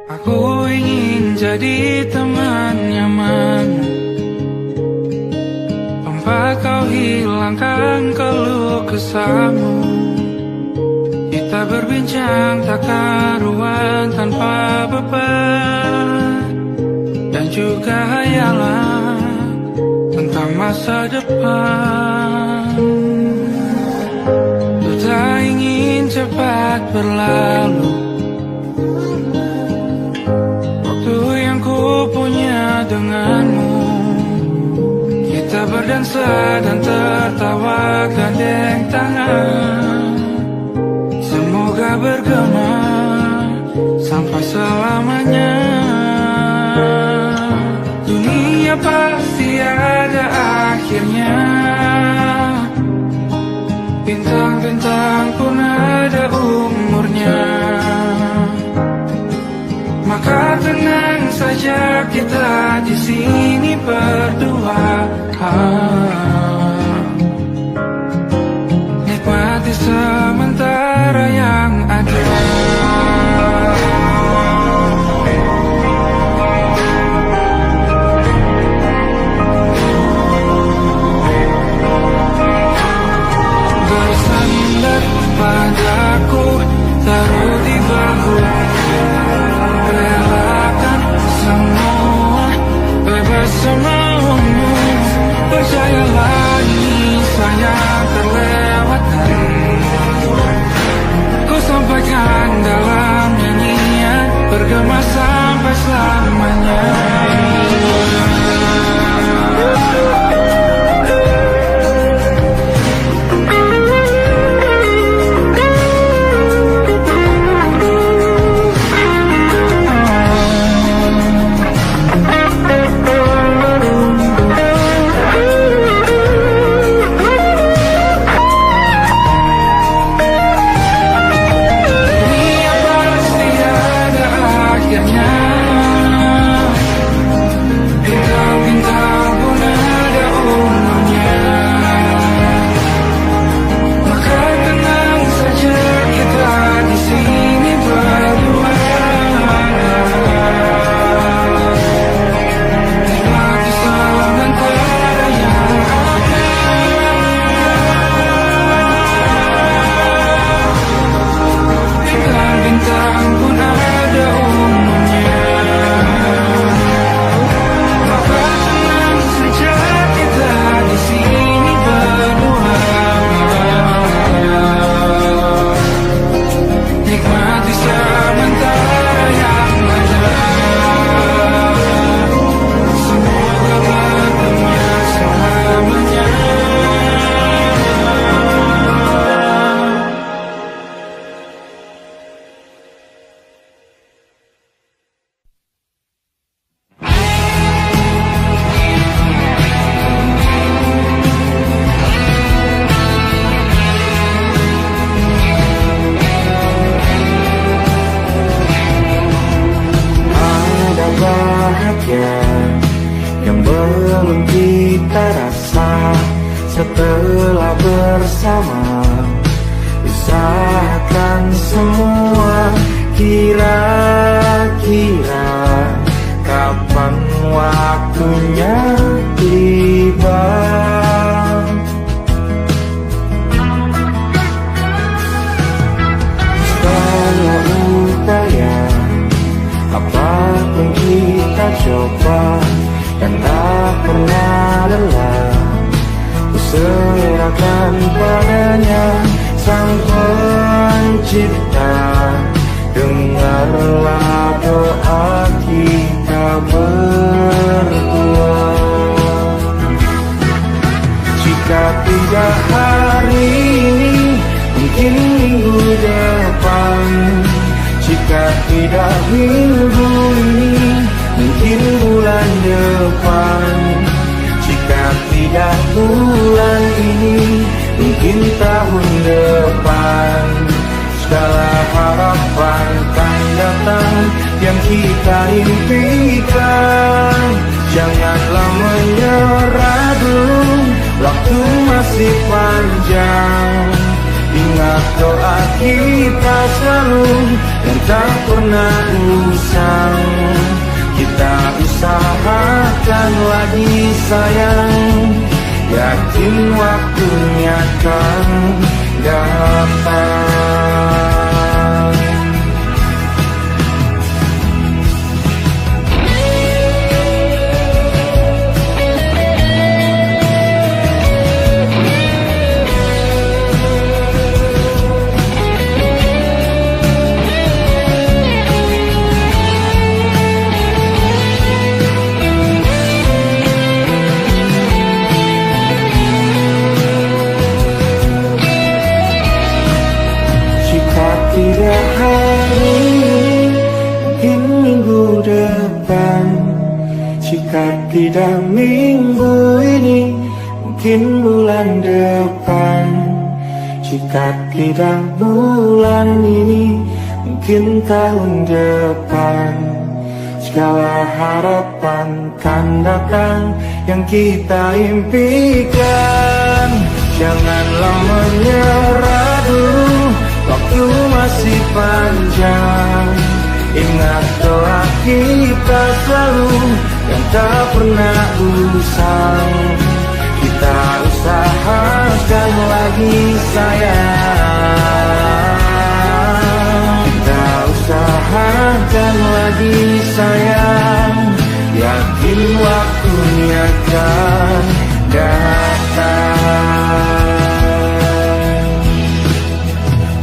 Aku ingin jadi teman nyaman, tempat kau hilangkan keluh kesahmu. Kita berbincang tak karuan tanpa beban, dan juga hayalan tentang masa depan. Ku tak ingin cepat berlalu waktu yang ku punya denganmu. Kita berdansa dan tertawa gandeng tangan, semoga bergema sampai selamanya. Dunia pasti ada akhirnya, bintang-bintang pun ada umurnya. Maka tenang saja kita di sini berdua, nikmati sementara yang ada. Bersandar padaku, taruh di bahu, relakan semua, bebas semaumu. Percayalah ini sayang terlewatkan, ku sampaikan dalam nyanyian, bergema sampai selamanya. Yang belum kita rasa setelah bersama, usahakan semua. Kira-kira kapan waktunya tiba? Setelah upaya apapun kita coba, dan tak pernah lelah, ku serahkan padanya Sang Pencipta. Dengarlah doa kita berdua. Jika tidak hari ini, mungkin minggu depan. Jika tidak minggu ini, mungkin bulan depan. Jika tidak bulan ini, mungkin tahun depan. Segala harapan kan datang yang kita impikan. Janganlah menyerah dulu, waktu masih panjang. Ingat doa kita selalu, dan tak pernah usang. Kita usahakan lagi sayang, yakin waktunya akan datang. Tidak hari ini, mungkin minggu depan. Jika tidak minggu ini, mungkin bulan depan. Jika tidak bulan ini, mungkin tahun depan. Segala harapan kan datang yang kita impikan. Janganlah menyerah dulu, waktu masih panjang. Ingat doa kita selalu yang tak pernah usang. Kita usahakan lagi sayang. Kita usahakan lagi sayang, yakin waktunya akan datang.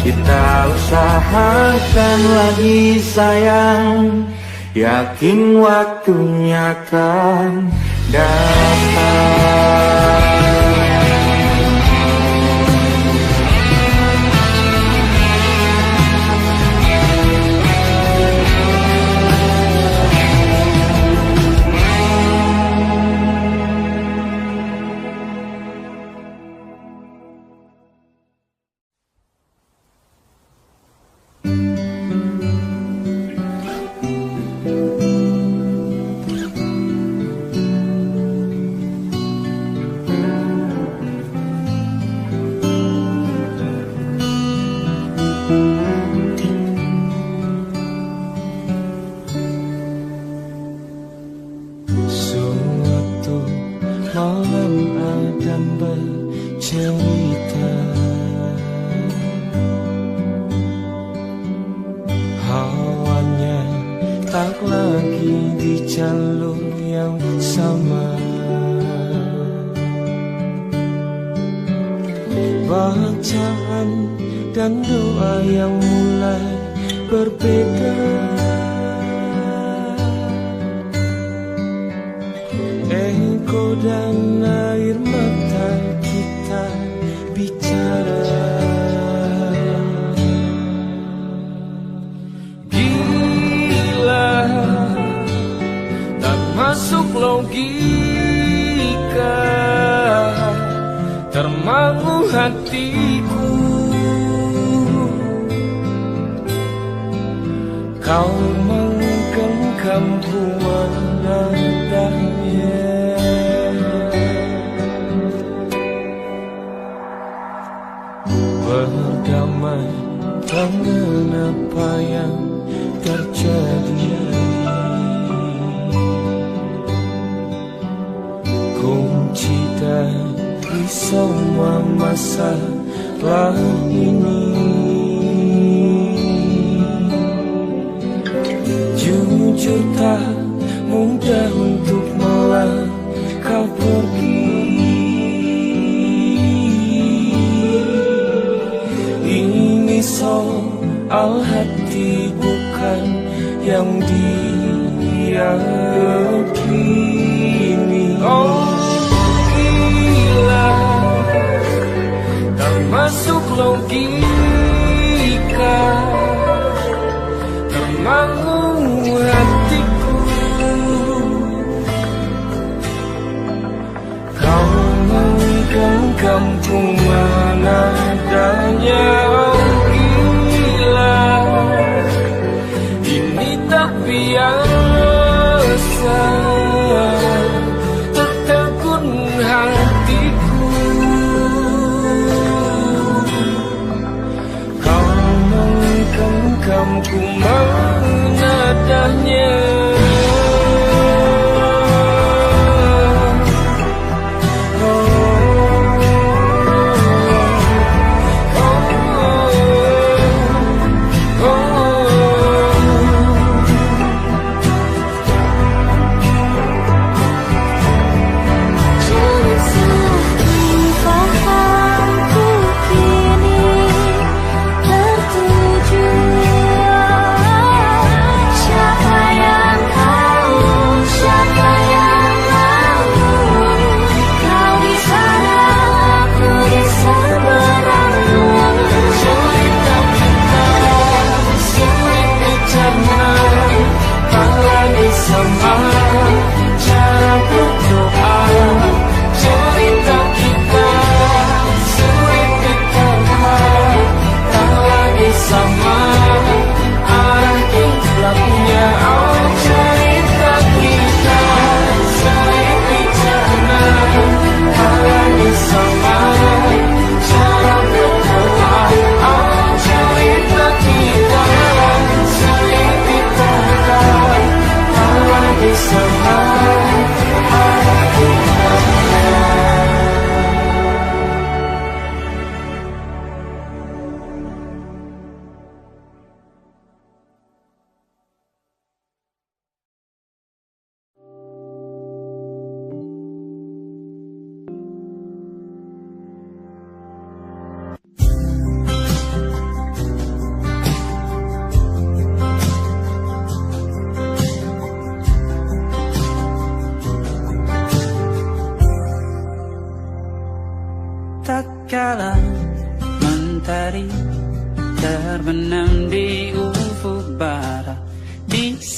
Kita usahakan lagi sayang, yakin waktunya akan datang.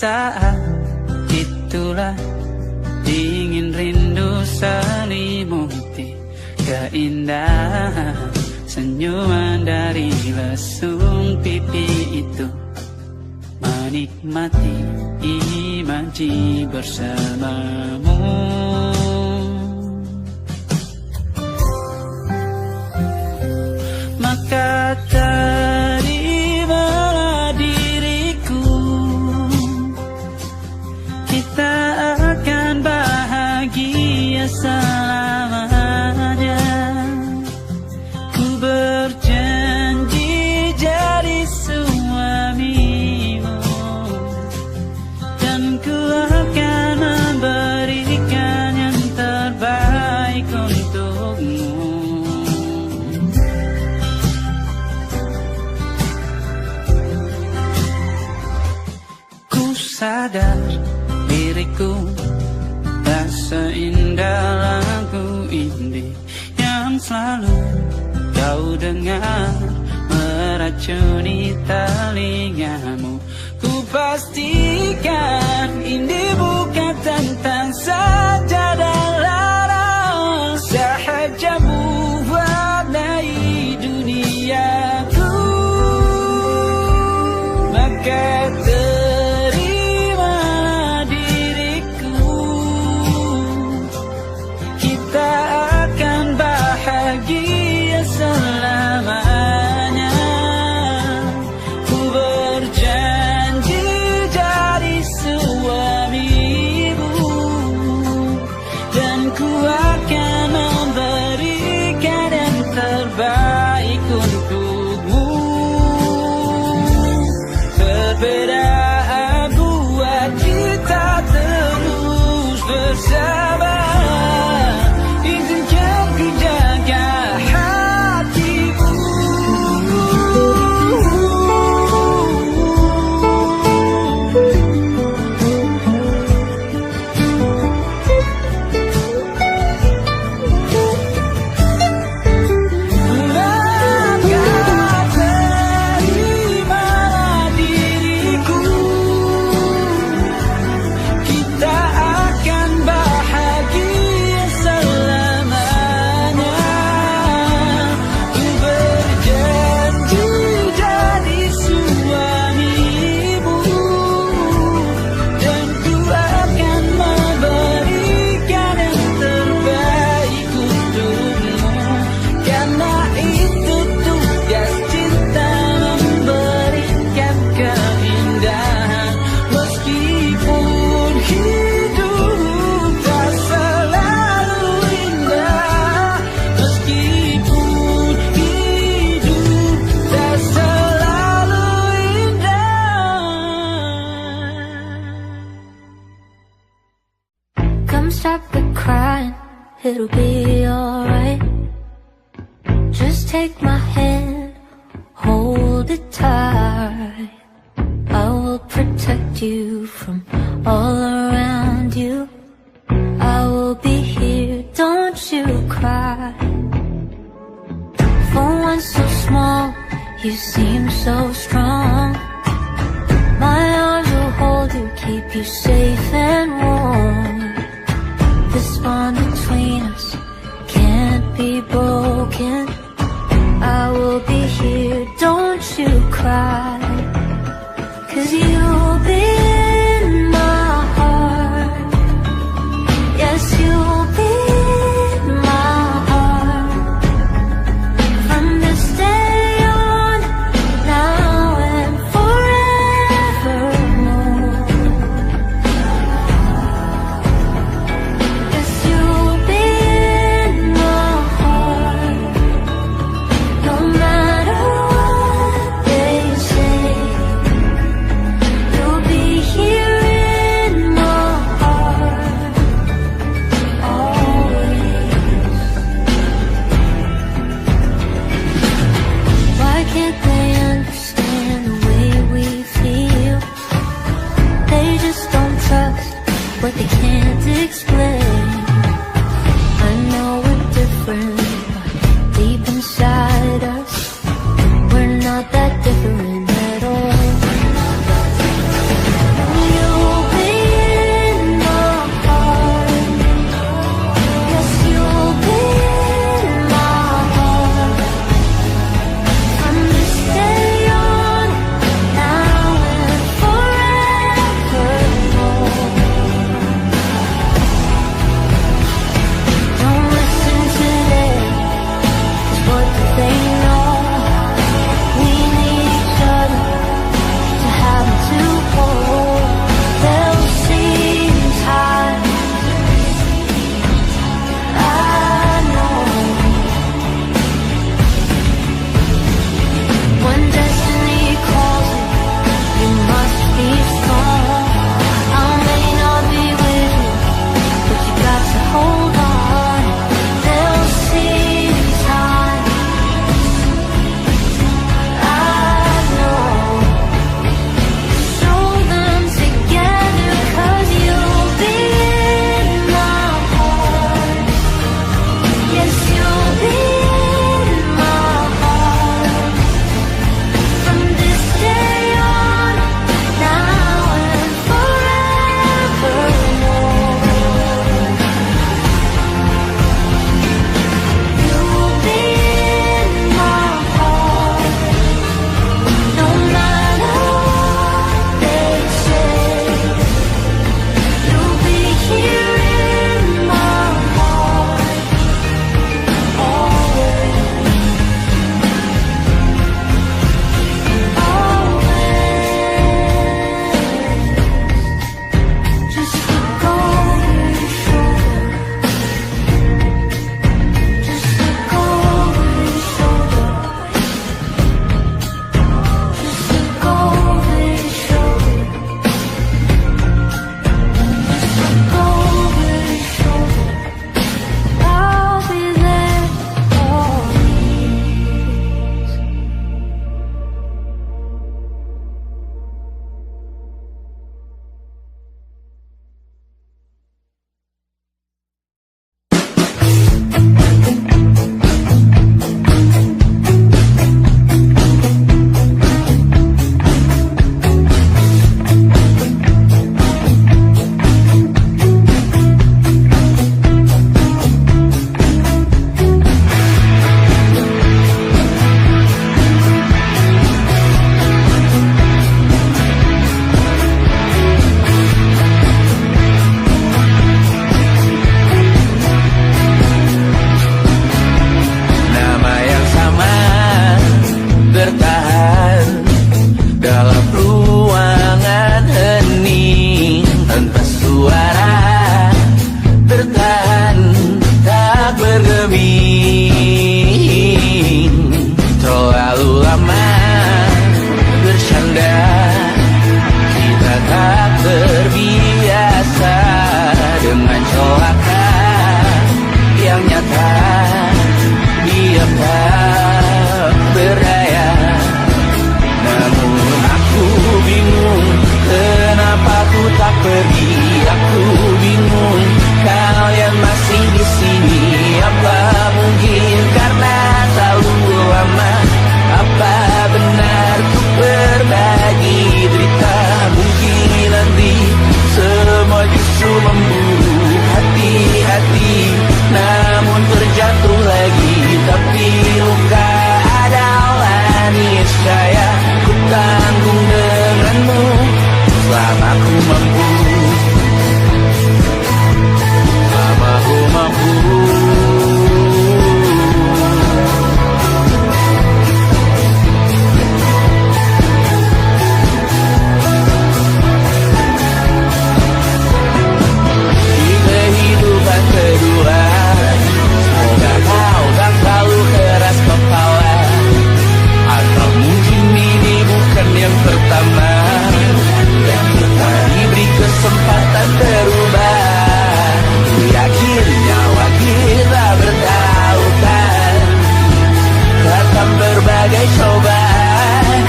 saat itulah dingin rindu selimuti keindahan senyuman dari lesung pipi itu, menikmati imaji bersamamu. Maka terimalah diriku, kita akan bahagia selamanya. Ku berjanji jadi suamimu, dan ku akan memberikan yang terbaik untukmu. Ku sadar diriku tak seindah lagu indie yang selalu kau dengar meracuni telingamu. Ku pastikan ini bukan tentang sajadah lara, sahaja mewarnai duniaku. Maka terima diriku, kita akan bahagia selamanya. Ku berjanji jadi suamimu, dan ku akan memberikan yang terbaik untukmu. Perbedaan buat kita terus bersama. Izinkan ku jaga hatimu. Maka terimalah diriku, kita akan bahagia selamanya. Ku berjanji jadi suamimu, dan ku akan memberikan yang terbaik untukmu. Karena itu tugas cinta, memberikan keindahan. Meskipun hidup tak selalu indah, meskipun hidup tak selalu indah. Come stop the crying, it'll be alright. Just take my hand, hold it tight. I will protect you from all around you. I will be here, don't you cry. For one so small, you seem so strong. My arms will hold you, keep you safe and warm. This bond between us can't be broken. I will be here, don't you cry. 'Cause you'll be in my heart. Yes, you'll be in my heart. From this day on, now and forevermore. Yes, you'll be in my heart. No matter what they say, ruangan hening tanpa suara, bertahan tak bergeming. Terlalu lama bersandar, kita tak terbiasa dengan celaka yang nyata. Dia tak berdaya, namun aku bingung kenapa aku tak pergi. Aku bingung kalian masih di sini. Apa mungkin karena terlalu lama? Apa benar ku berbagi derita? Mungkin nanti semua justru memburu hati-hati, namun terjatuh lagi. Tapi luka adalah niscaya ku tanggung denganmu selama ku mampu, selama ku mampu. Di kehidupan kedua, semoga kau tak terlalu keras kepala. Atau mungkin ini bukan yang pertama yang kita diberi kesempatan berubah. Ku yakin nyawa kita bertautan dalam berbagai cobaan.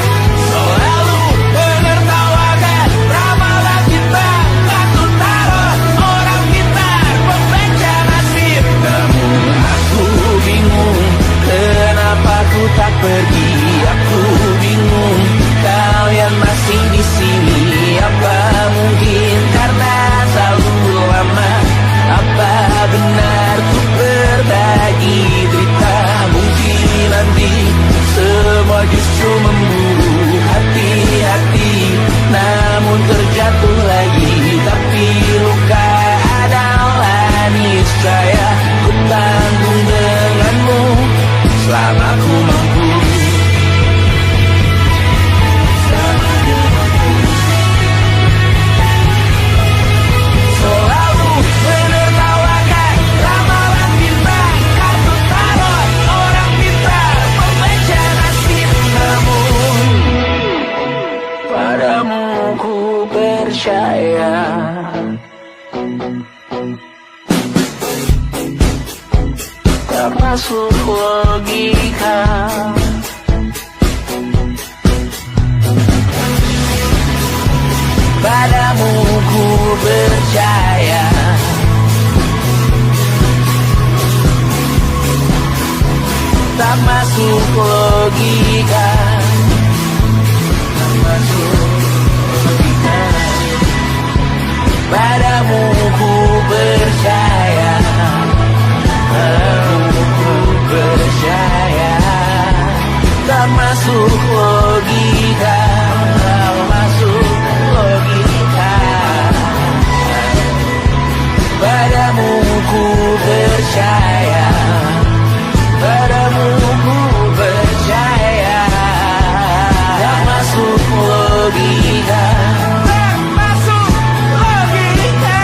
Selalu menertawakan ramalan kita, batu taruh orang pintar membaca nasib. Namun aku bingung kenapa ku tak pergi. Aku bingung kalian masih di sini. Apa mungkin karena terlalu lama? Apa benar ku berbagi derita? Mungkin nanti semua justru memburu hati-hati, namun terjatuh lagi. Tapi luka adalah niscaya ku tanggung denganmu selama ku mampu. Selalu menertawakan ramalan bintang, kartu tarot orang pintar membaca nasib. Namun padamu ku percaya, tak masuk logika. Padamu ku percaya, tak masuk logika, tak masuk logika. Padamu ku percaya, padamu ku percaya, tak masuk logika, tak masuk logika. Padamu ku percaya, padamu ku percaya, tak masuk logika, tak masuk logika.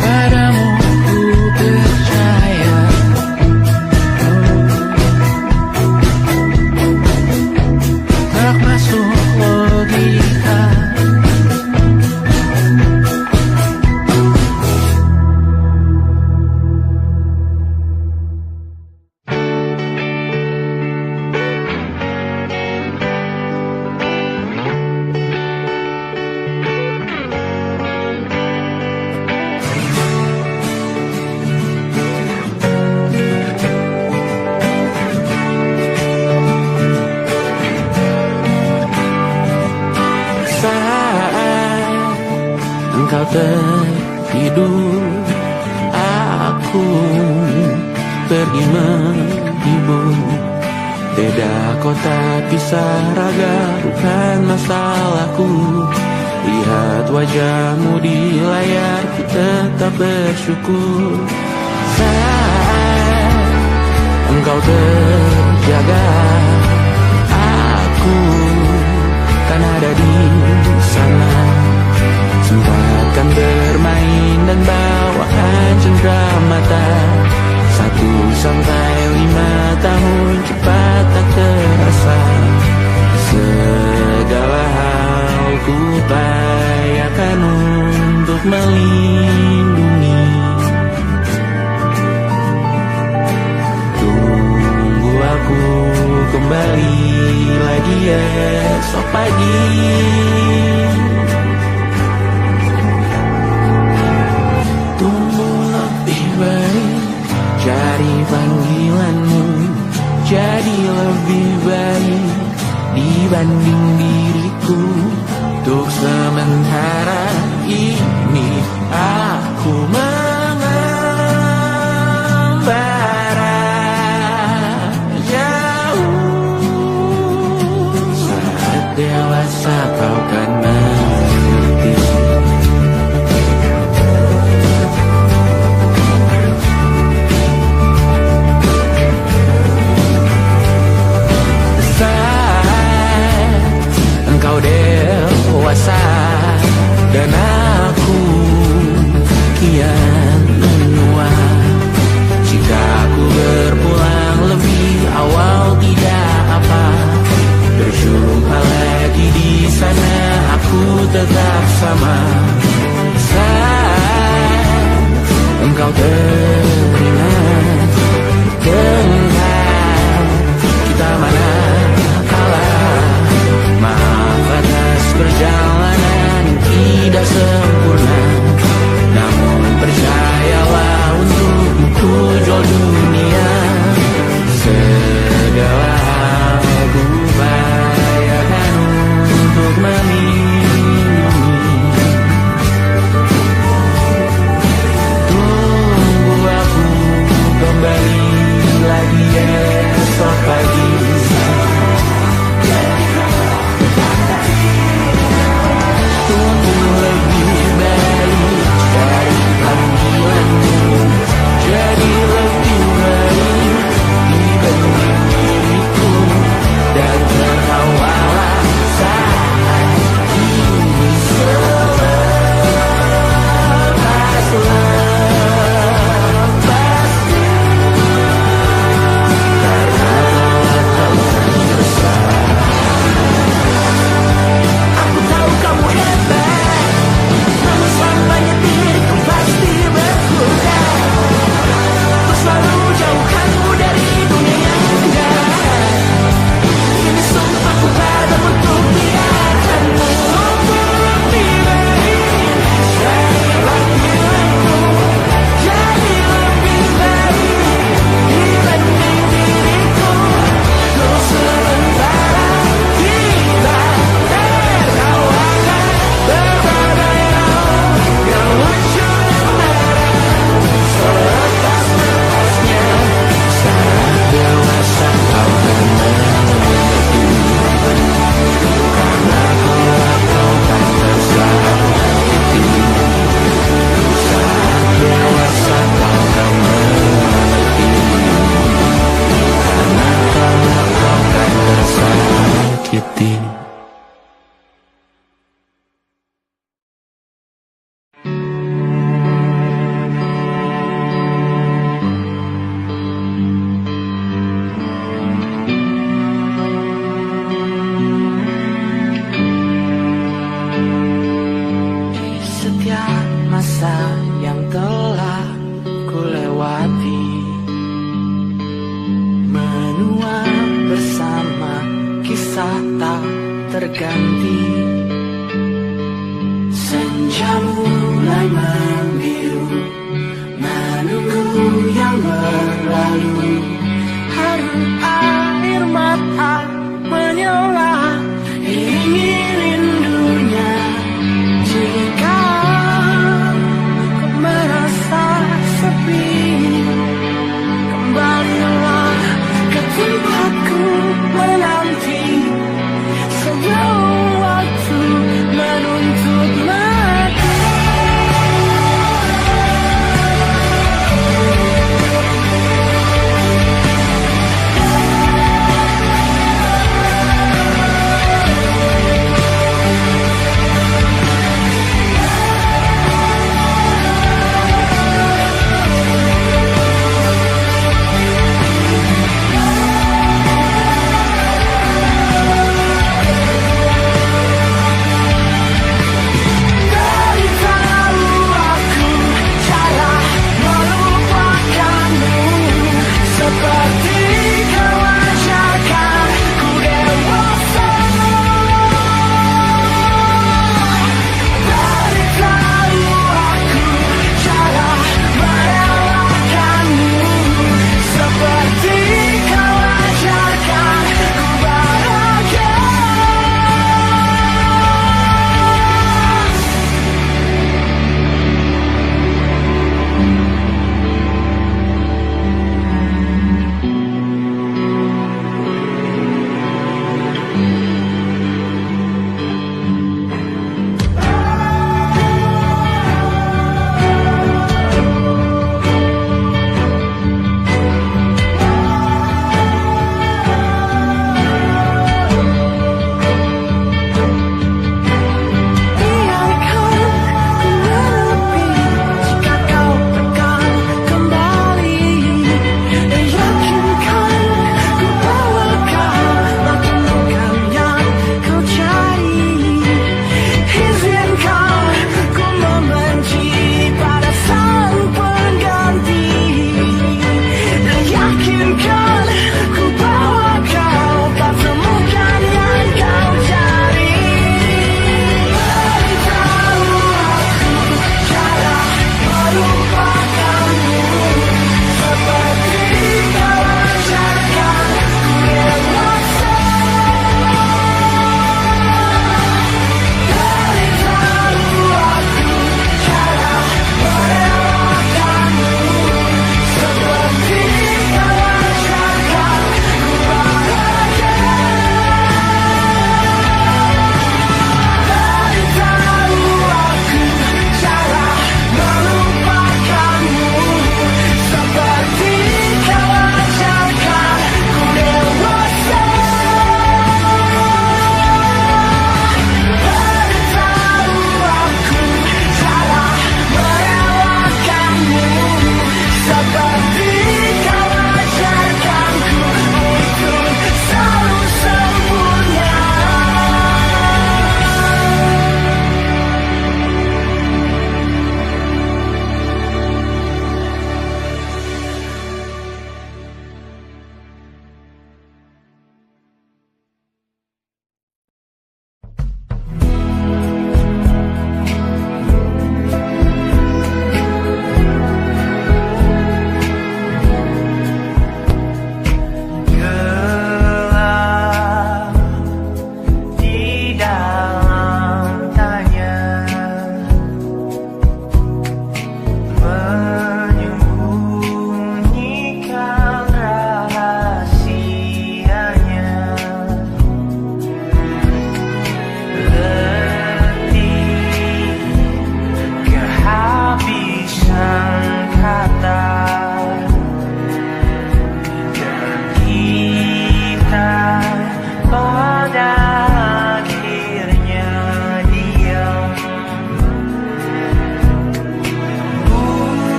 Padamu ku percaya, tak masuk logika. Engkau tertidur, aku pergi menghibur. Beda kota pisah raga bukan masalahku. Lihat wajahmu di layar, ku tetap bersyukur. Saat engkau terjaga, aku ada di sana. Sempatkan bermain dan bawakan cendera mata. 1 sampai 5 tahun cepat tak terasa. Segala hal ku upayakan untuk melindungi. Tunggu aku kembali lagi esok pagi. Tunggu lebih baik, cari panggilanmu jadi lebih baik dibanding diriku. Untuk sementara ini aku mengembara jauh. Saat dewasa kau kan mengerti. Engkau dewasa dan aku kian menua. Jika aku berpulang lebih awal tidak apa. Berjumpa lagi di sana, aku tetap sama. Saat engkau teringat tentang kita mana kalah. Maaf atas perjalanan yang tidak sempurna, namun percayalah untukmu ku jual dunia. Segala hal ku upayakan untuk melindungi. Tunggu aku kembali lagi esok pagi. Jadi lebih baik dibanding diriku. Dan tertawalah saat ini selepas-lepasnya. Karena kau akan bersama. Aku tahu kamu hebat, namun selamanya diriku pasti berkuda. Selalu jauhkanmu dari dunia yang jahat. Ini sumpahku padamu untuk biarkanmu lebih baik. Jadi panggilanmu jadi lebih baik dibanding diriku. Untuk sementara kita tertawakan berbagai hal yang lucu dan marah. Selepas-lepasnya saat dewasa kau kan mengerti. Karena kelak kau kan tersakiti. Saat dewasa kau kan mengerti. Karena kelak kau kan tersakiti. Setiap masa yang telah ku lewati, menua bersama kisah tak terganti. Senja mulai membiru, menunggu yang berlalu. Harum air mata menyala, ingin rindunya. Jika kau merasa sepi, kembalilah ke tempatku menanti. Sebelum waktu menuntut mati.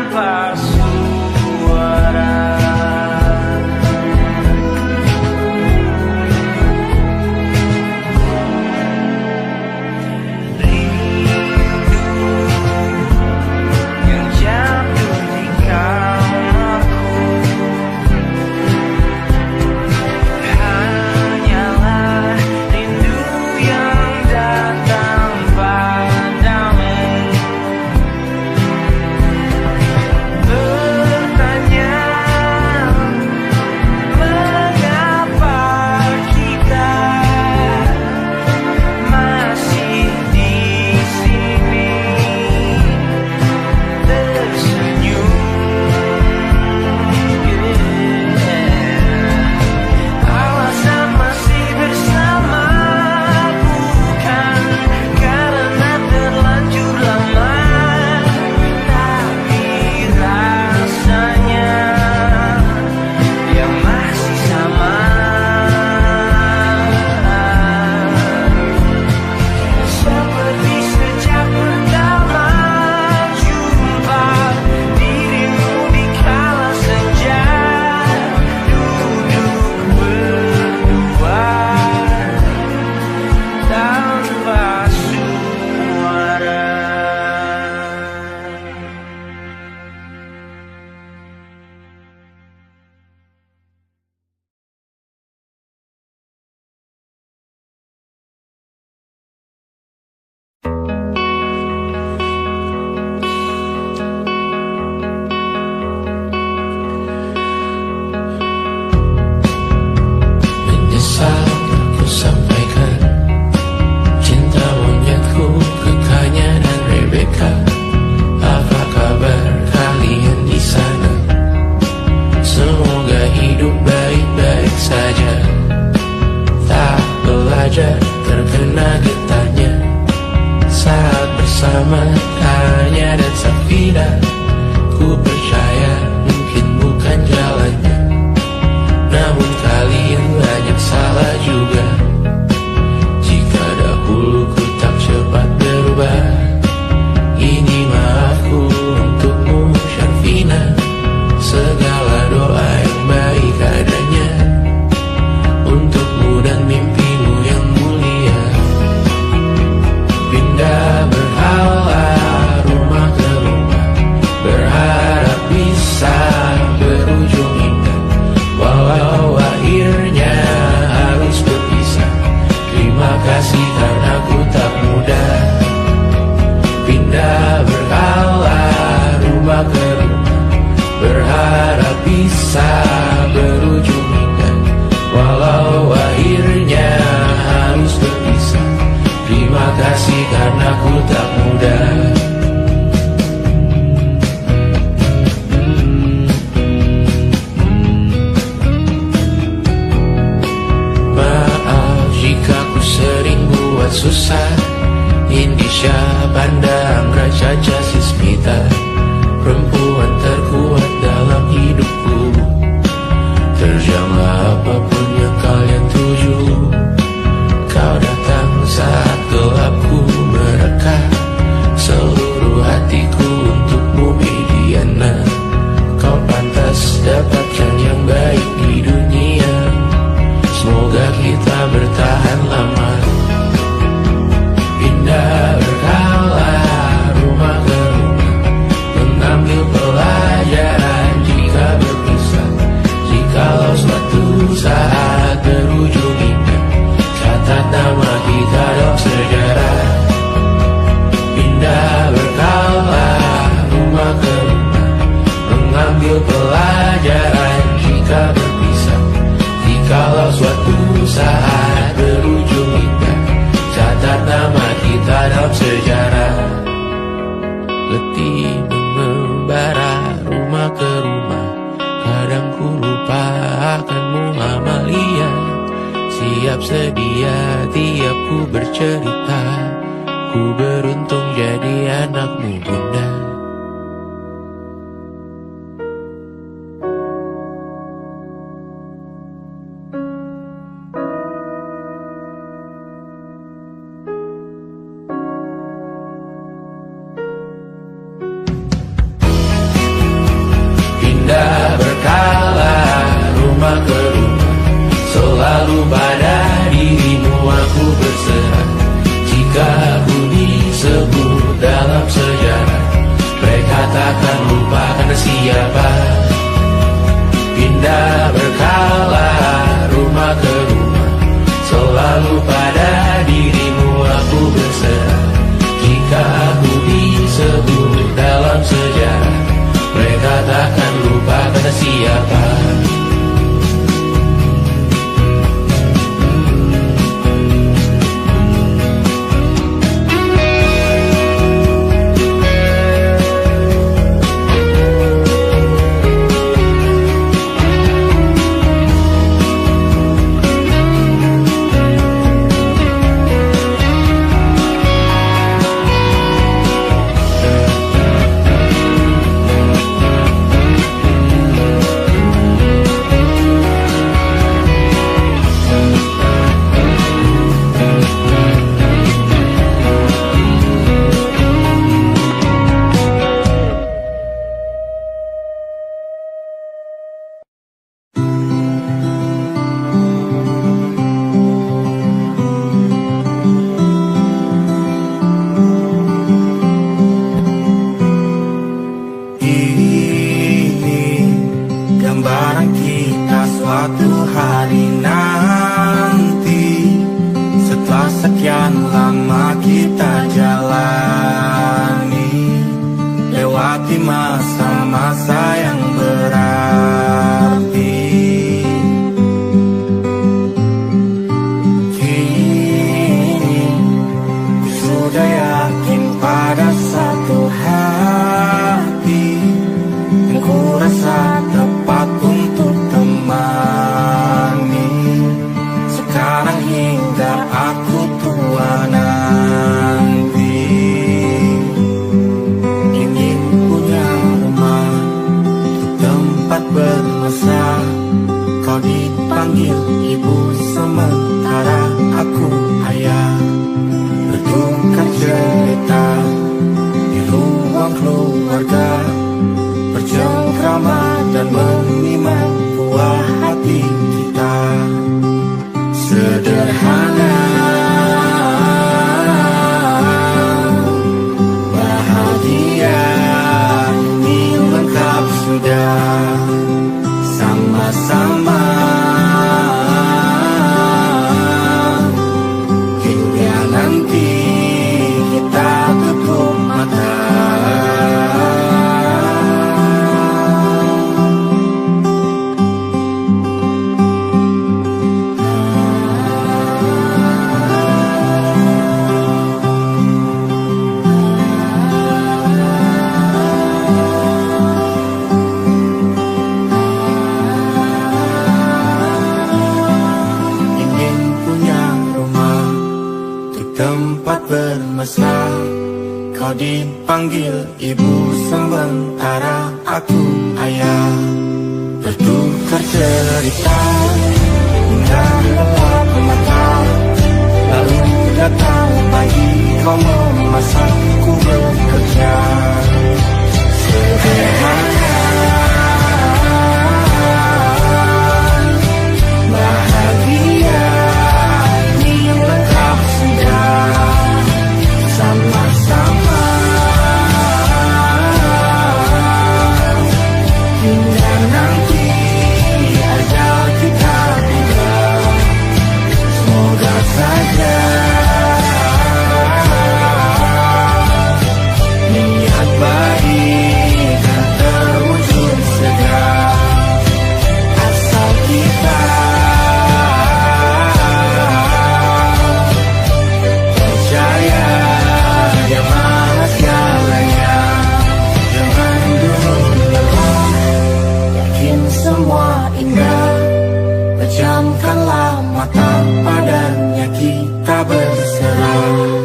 tanpa suara. Yang jatuh di kamarku hanyalah rindu yang datang padamu. Bertanya mengapa kita masih di sini tersenyum. Alasan masih bersama bukan karena terlanjur lama, tapi rasanya yang masih sama. Seperti sejak pertama jumpa dirimu di kala senja, duduk berdua tanpa suara. Menyesal aku sampaikan cinta monyetku ke Kanya dan Rebecca. Apa kabar kalian di sana? Semoga hidup baik-baik saja. Tak belajar terkena getahnya saat bersama Kanya dan Safina. Ku percaya mungkin bukan jalannya, namun kalian banyak salah juga. Jika dahulu ku tak cepat berubah, ini maafku untukmu Syarfina. Segala doa yang baik adanya untukmu dan mimpimu yang mulia. Pindah berhala rumah ke rumah, berharap bisa berujung indah. Walau akhirnya harus berpisah, terima kasih karena ku tak mudah. Pindah berhala rumah ke rumah, berharap bisa berujung indah. Walau akhirnya harus berpisah, terima kasih karena ku tak mudah. Maaf jika ku sering buat susah. Indisha Banda Anggra Caca Sismita, perempuan terkuat dalam hidupku. Terjanglah apapun yang kalian tuju. Kau datang saat gelapku mereka, seluruh hatiku untukmu Widiana. Kau pantas dapatkan yang baik di dunia. Semoga kita bertahan lama. Pindah berhala rumah ke rumah, mengambil pelajaran jika berpisah. Jikalau suatu saat berujung indah, catat nama kita dalam sejarah. Pindah berhala rumah ke rumah, mengambil pelajaran jika berpisah. Jikalau suatu saat berujung indah, catat nama kita dalam sejarah. Letih mengembara rumah ke rumah, kadang ku lupa akanmu Amalia. Siap sedia tiap ku bercerita, ku beruntung jadi anakmu bunda. siapa. Pindah berkala rumah ke rumah, selalu pada dirimu aku berserah. Jika aku disebut dalam sejarah, mereka takkan lupa kata siapa. Gambaran kita suatu hari nanti, setelah sekian lama kita jalani, lewati masa-masa yang berarti. Kini ku sudah yakin pada satu hati yang ku rasa tepat untuk temani. Sekarang hingga aku tua nanti, ingin punya rumah untuk tempat bermesra. Kau dipanggil ibu sementara aku ayah, bertukar cerita di ruang keluarga, bercengkrama dan menimang buah hati kita. Sederhana, bahagia, ini lengkap sudah. Sama-sama hingga nanti kita tutup mata. Tempat bermesra, kau dipanggil ibu sementara aku ayah, bertukar cerita hingga gelap mata. Lalu datang pagi, kau memasak, ku bekerja. Sederhana, bahagia, ini lengkap sudah. Sama-sama hingga nanti ajal kita tiba. Semoga saja niat baik dan terwujud segera, asal kita percaya Dia Maha segalanya. Jangan dulu lelah, yakin semua indah. Pejamkanlah mata, padanya kita berserah.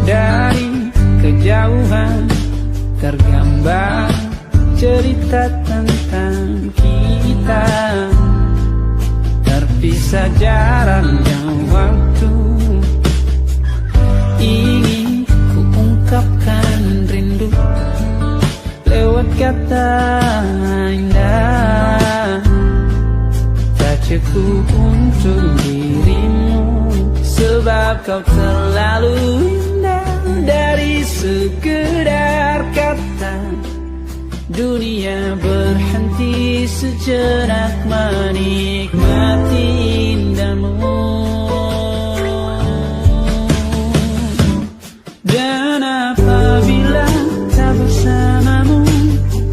Dari kejauhan sebab kau terlalu indah dari sekedar kata. Dunia berhenti sejenak menikmati indahmu. Dan apabila tak bersamamu,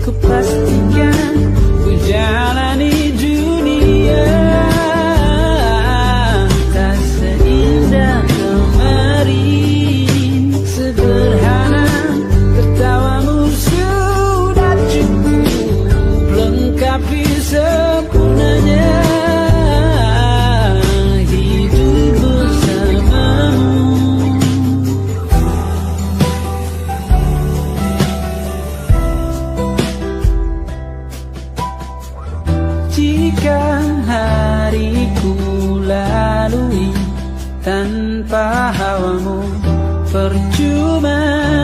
ku pastikan ku jalani dunia tak seindah kemarin. Sederhana tertawamu sudah cukup lengkapi sempurnanya hidup bersamamu. Jika hariku lalui tanpa hawamu, percuma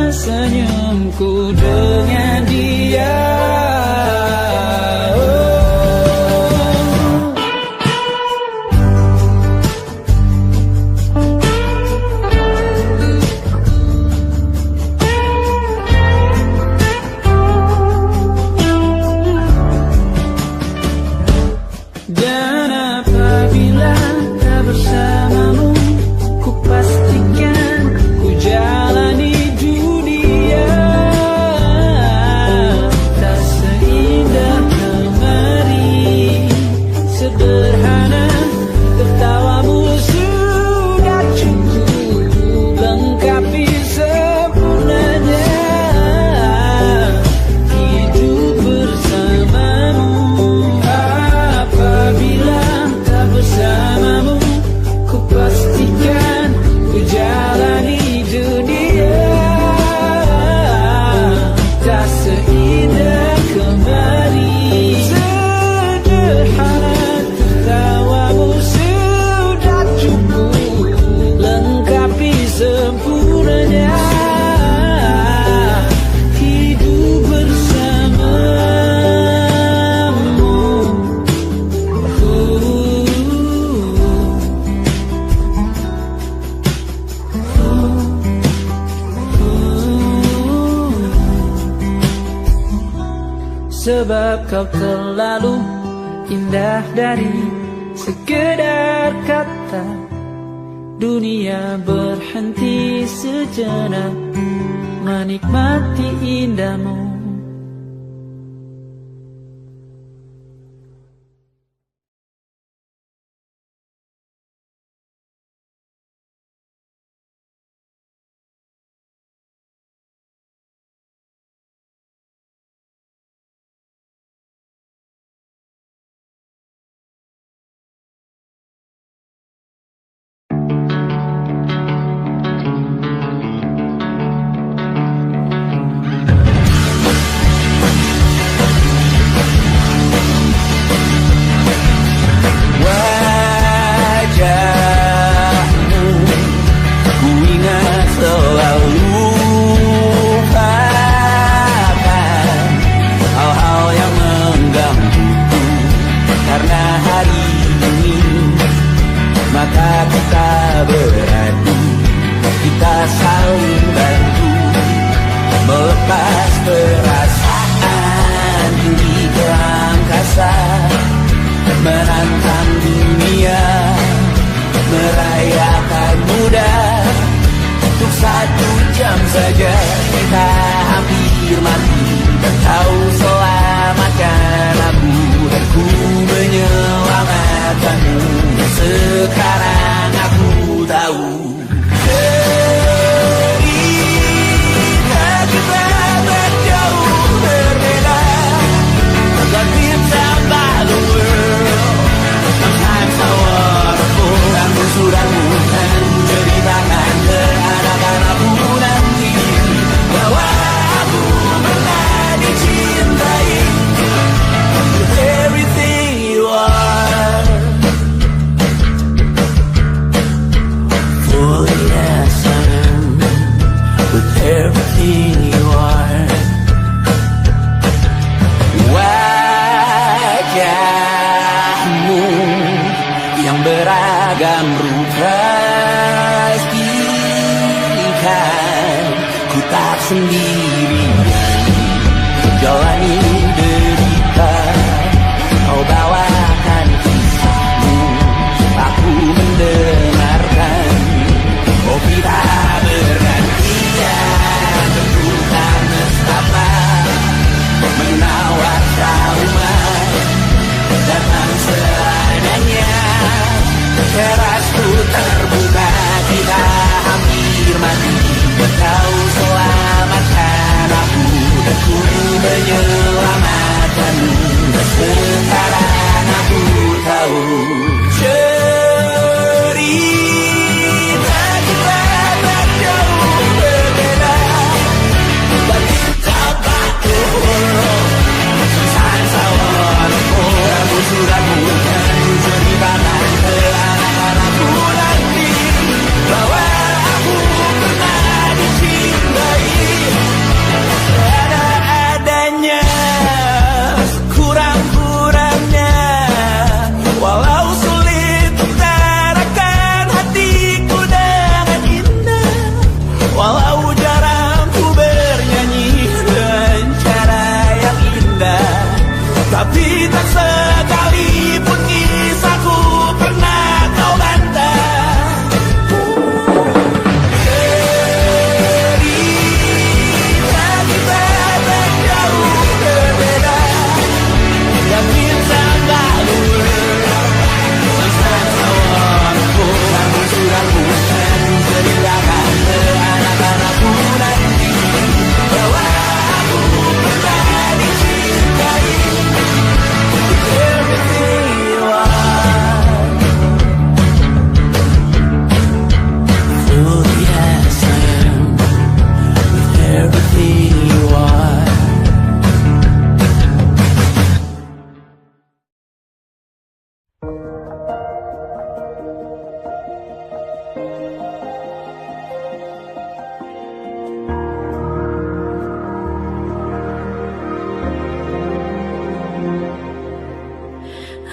senyumku dengan dia. Dan apabila tak bersamamu, ku pastikan ku jalani dunia tak seindah kemarin. Sederhana tertawamu sudah cukup lengkapi sempurnanya hidup bersamamu. Apabila tak bersamamu, ku pastikan ku jalani dunia tak seindah kemarin. Sederhana tertawamu sudah cukup lengkapi sempurnanya hidup bersamamu. Sebab kau terlalu indah dari sekedar kata. Dunia berhenti sejenak menikmati indahmu. Menantang dunia, merayakan muda. Untuk 1 jam saja kita hampir mati. Kau selamatkan aku dan ku menyelamatkanmu. Sekarang aku tahu cerita kita berjauh berbeda. But we'll tell by the world. Sometimes so wonderful. Kamu sudah bukan ceritakan terhadap aku nanti bahwa aku pernah dicintai with everything you are. For yes, I am with everything you are. Wajahmu yang beragam rupa rasakan ku tak sendirian jalani derita. Kau bawakan kisahmu, aku mendengarkan. Oh kita bergantian bertukar nestapa, menawar traumat datang seadanya. Terasku terbuka, kita hampir mati. Kau selamatkan aku dan ku menyelamatkanmu. Sekarang aku tahu cerita kita tak jauh berbeda. Dan kita baku sawan kamu sudah bukan ceritakan ke anak-anakku nanti bahwa aku pernah dicintai. Ada-adanya, kurang-kurangnya, walau sulit utarakan hatiku dengan indah. Walau jarang ku bernyanyi dengan cara yang indah, tapi tak sekalipun kisahku pernah kau bantah. Cerita kita tak jauh berbeda, dan kita lalu sesama-samaku. Kamu sudah bukan ceritakan ke anak-anakku nanti bahwa aku pernah dicintai. Everything you are, through the accent, with everything you are.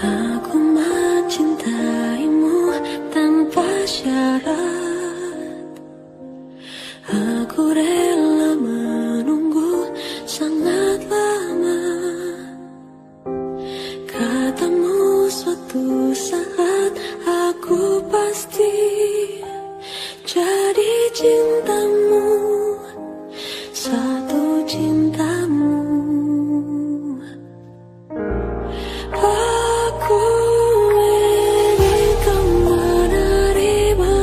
Aku mencintaimu tanpa syarat. Aku rela menunggu sangat lama. Katamu suatu saat aku pasti jadi cintamu, satu cintamu. Aku ingin kau menerima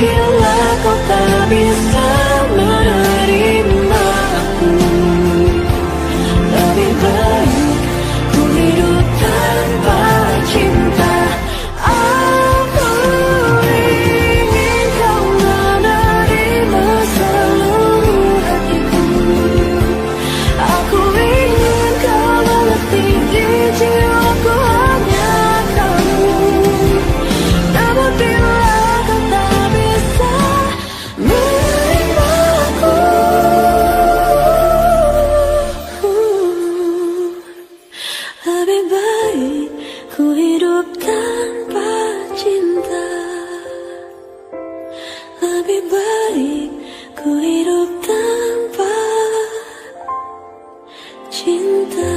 bila kau tak bisa menerima aku, lebih baik ku hidup tanpa cinta. Aku ingin kau menerima seluruh hatiku. Aku ingin kau mengerti di jiwaku hanya kamu. Namun bila kau tak bisa menerima aku, lebih baik ku hidup tanpa cinta. Lebih baik ku hidup tanpa cinta.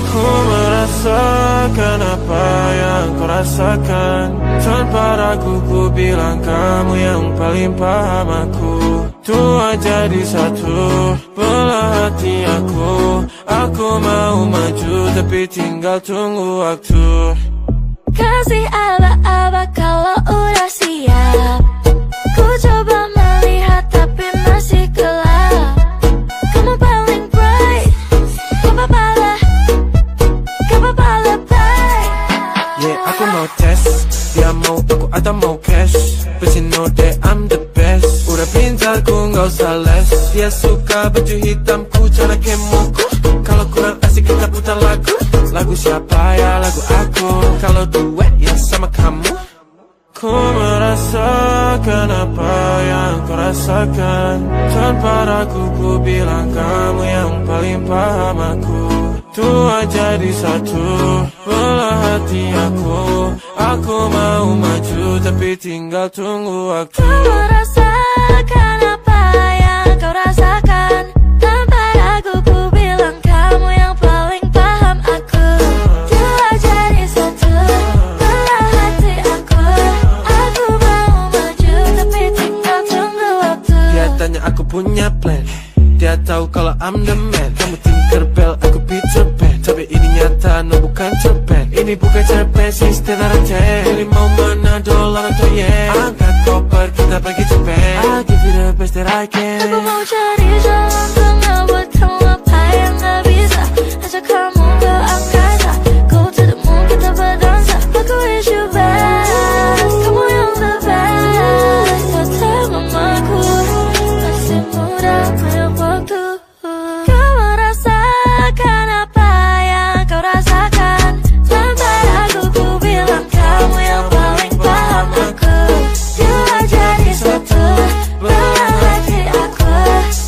Ku merasakan apa yang kau rasakan. Tanpa ragu ku bilang kamu yang paling paham aku. Tua jadi satu belah hati aku. Aku mau maju tapi tinggal tunggu waktu. Kasih aba-aba kalau udah siap. Ku coba melihat tapi masih gelap. Kamu paling bright, gak apa-apa lah, gak apa-apa lebay. Yeah, aku mau tes, dia mau aku atau mau cash. But you know that I'm the best. Udah pintarku gak usah les. Dia suka baju hitamku, cara kemoku. Kalau kurang asik kita putar lagu. Lagu siapa ya? Lagu aku. Kalau duet ya sama kamu. Ku merasakan apa yang kau rasakan. Tanpa ragu ku bilang kamu yang paling paham aku. Tua jadi satu belah hati aku. Aku mau maju tapi tinggal tunggu waktu. Ku merasakan apa yang kau rasakan. Tanpa ragu ku bilang kamu yang paling paham aku. Dua jadi satu belah hati aku. Aku mau maju tapi tinggal tunggu waktu. Dia tanya aku punya plan. Dia tahu kalau I'm the man. Kamu Tinkerbell, aku Peter Pan. Tapi ini nyata, no bukan cerpen. Ini bukan cerpen, sistem arten. Pilih mau mana, dolar atau yen. Angkat koper, kita pergi Japan. I'll give you the best that I can. Aku mau cari jalan tengah buat kamu apa yang gak bisa. Ajak kamu ke angkasa, go to the moon, kita berdansa. Aku wish you best, kamu yang the best. Kata mamaku, masih muda banyak waktu. Kau merasakan apa yang kau rasakan. Tanpa ragu ku bilang kamu yang paling paham aku. Dua jadi satu belah hati aku.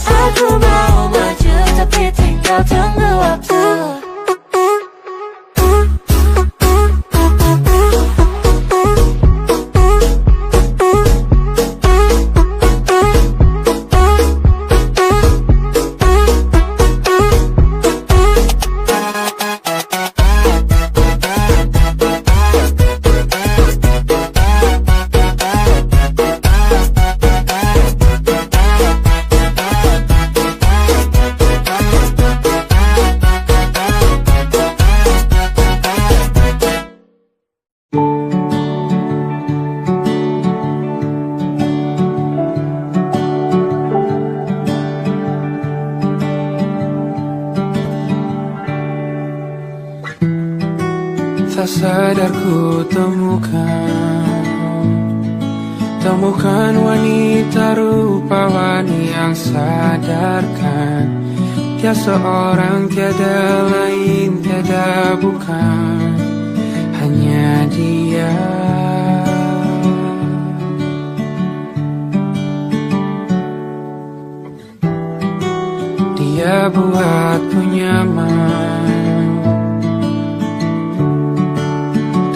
Aku mau maju tapi tinggal tunggu waktu. Tak sadar ku temukan wanita rupawani yang sadarkan. Dia seorang tiada lain, tiada bukan, hanya dia. Dia buatku nyaman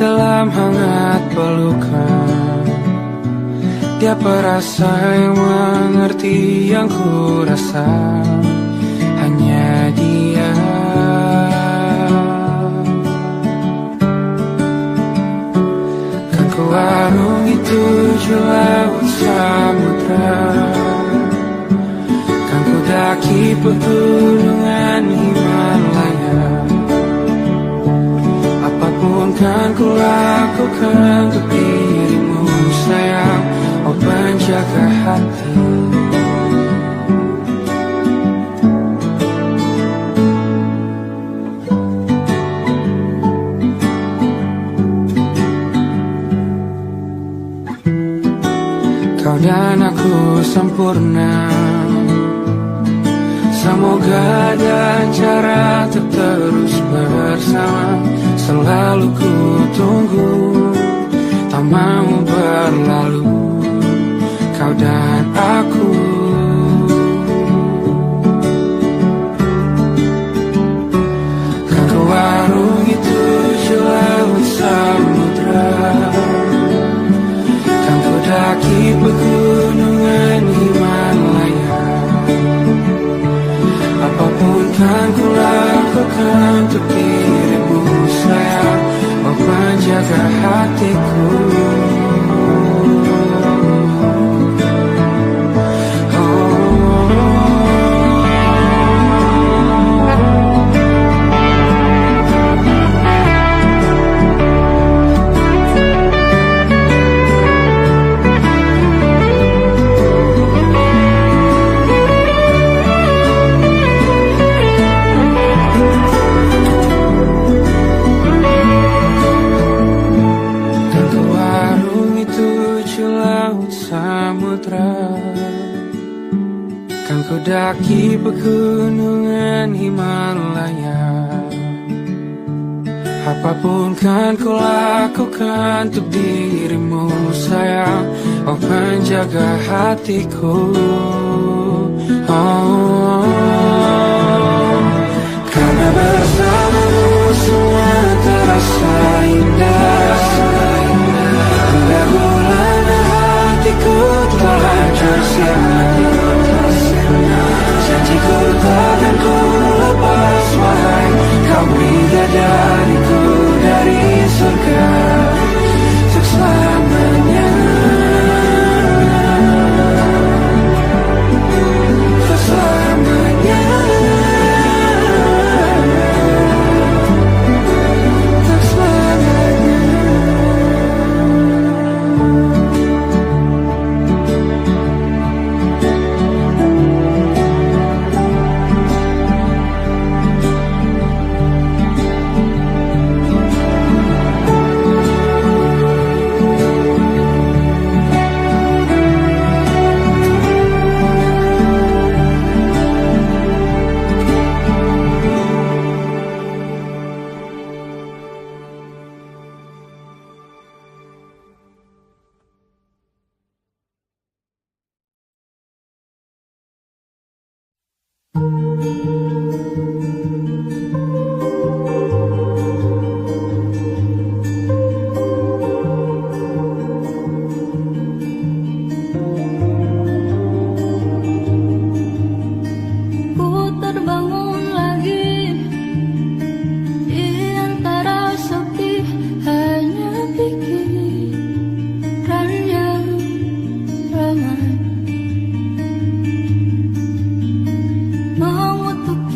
dalam hangat pelukan. Dia perasa yang mengerti yang ku rasa, hanya dia. Kan ku arungi 7 laut samudra, kan ku daki pegunungan Himalaya. Apapun kan ku lakukan untuk dirimu sayang, oh penjaga hati. Kau dan aku sempurna, semoga dan cara untuk terus bersama. Selalu ku tunggu, tak mau berlalu, kau dan aku. Kan ku arungi 7 laut samudra, kan ku daki pegunungan Himalaya. Apapun kan ku lakukan untuk dirimu sayang, oh penjaga hatiku. Kan ku daki pegunungan Himalaya. Apapun kan ku lakukan untuk dirimu sayang, oh penjaga hatiku. Karena bersamamu semua terasa indah. Bulan hatiku telah tersiapkan, janjiku takkan ku lepas wahai kau bidadariku dari surga untuk selamanya. Untuk selamanya. Untuk selamanya. Mau untuk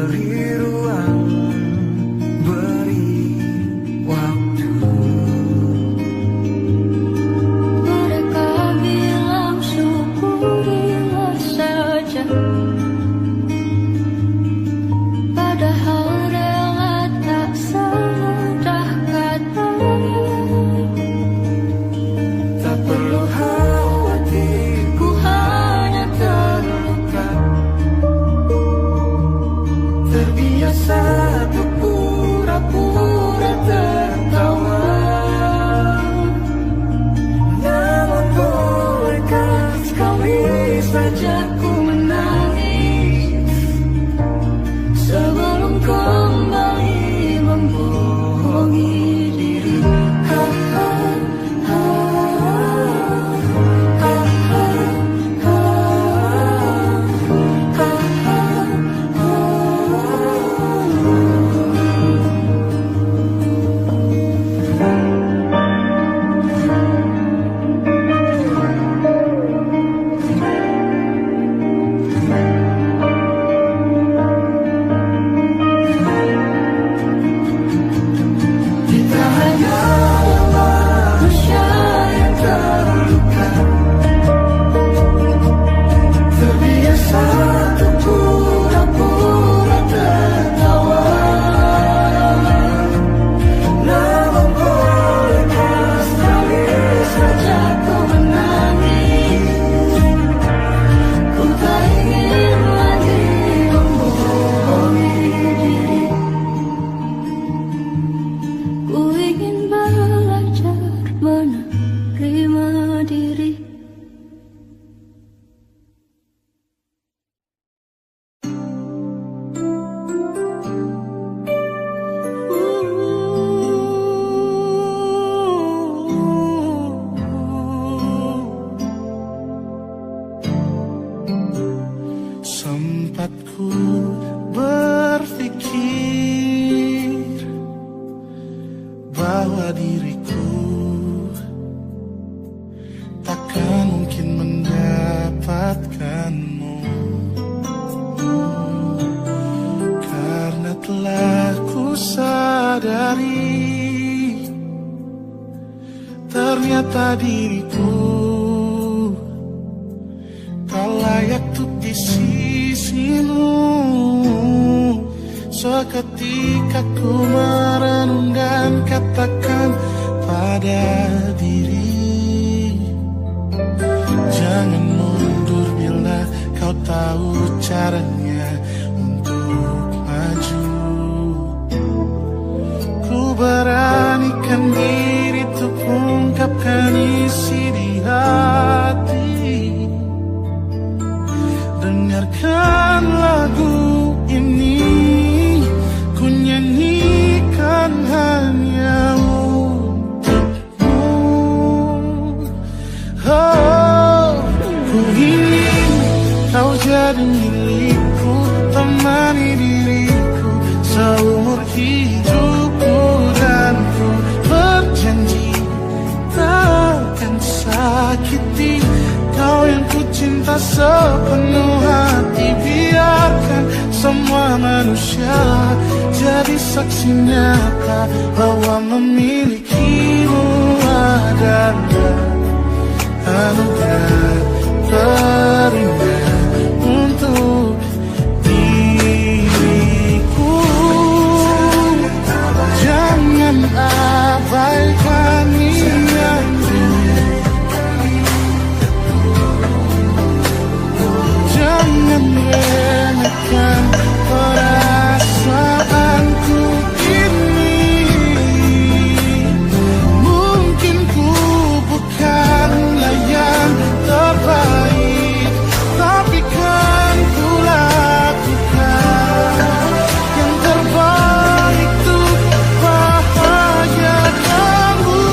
Beri ruang, beri waktu. Mereka bilang syukurilah saja, padahal rela tak semudah kata. Tak perlu khawatir, Ku hanya terluka, terbiasa untuk pura-pura tertawa. Namun bolehkah sekali saja ku menangis sebelum kembali membohongi diri. Ha, ha, ha, ha, ha, ha, ha, ha. Kita hanyalah manusia yang terluka, terbiasa untuk pura-pura tertawa. Namun bolehkah sekali saja ku menangis? Ku tak ingin lagi membohongi diri. Ku ingin belajar menerima diri. Sempat ku berpikir bahwa diriku takkan mungkin mendapatkanmu, karena telah ku sadari ternyata diriku tak layak untuk di sisimu. Seketika ku merenung dan katakan pada diri, jangan mundur bila kau tahu caranya untuk maju. Ku beranikan diri untuk ungkapkan isi di hati. Dengarkan lagu ini, ku nyanyikan hanya untukmu. Oh, ku ingin kau jadi milikku, temani diriku seumur hidupku, dan ku berjanji takkan sakiti kau yang ku cinta sepenuh hati. Biarkan semua manusia jadi saksi nyata bahwa memilikimu adalah anugerah terindah untuk diriku. Jangan abaikan niatku, jangan remehkan perasaanku ini. Mungkin ku bukanlah yang terbaik, tapi kan ku lakukan yang terbaik untuk bahagiakanmu.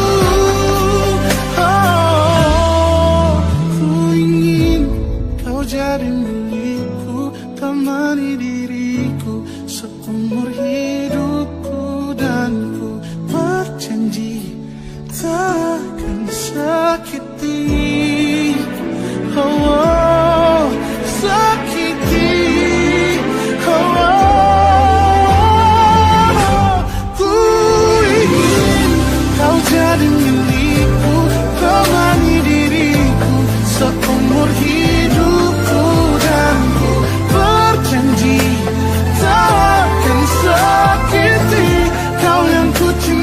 Oh, ku ingin kau jadi milikku, temani diriku seumur hidupku, dan ku berjanji takkan sakiti. Oh, sakiti. Oh,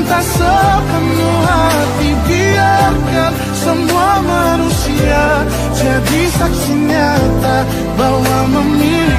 cinta sepenuh hati. Biarkan semua manusia jadi saksi nyata bahwa memiliki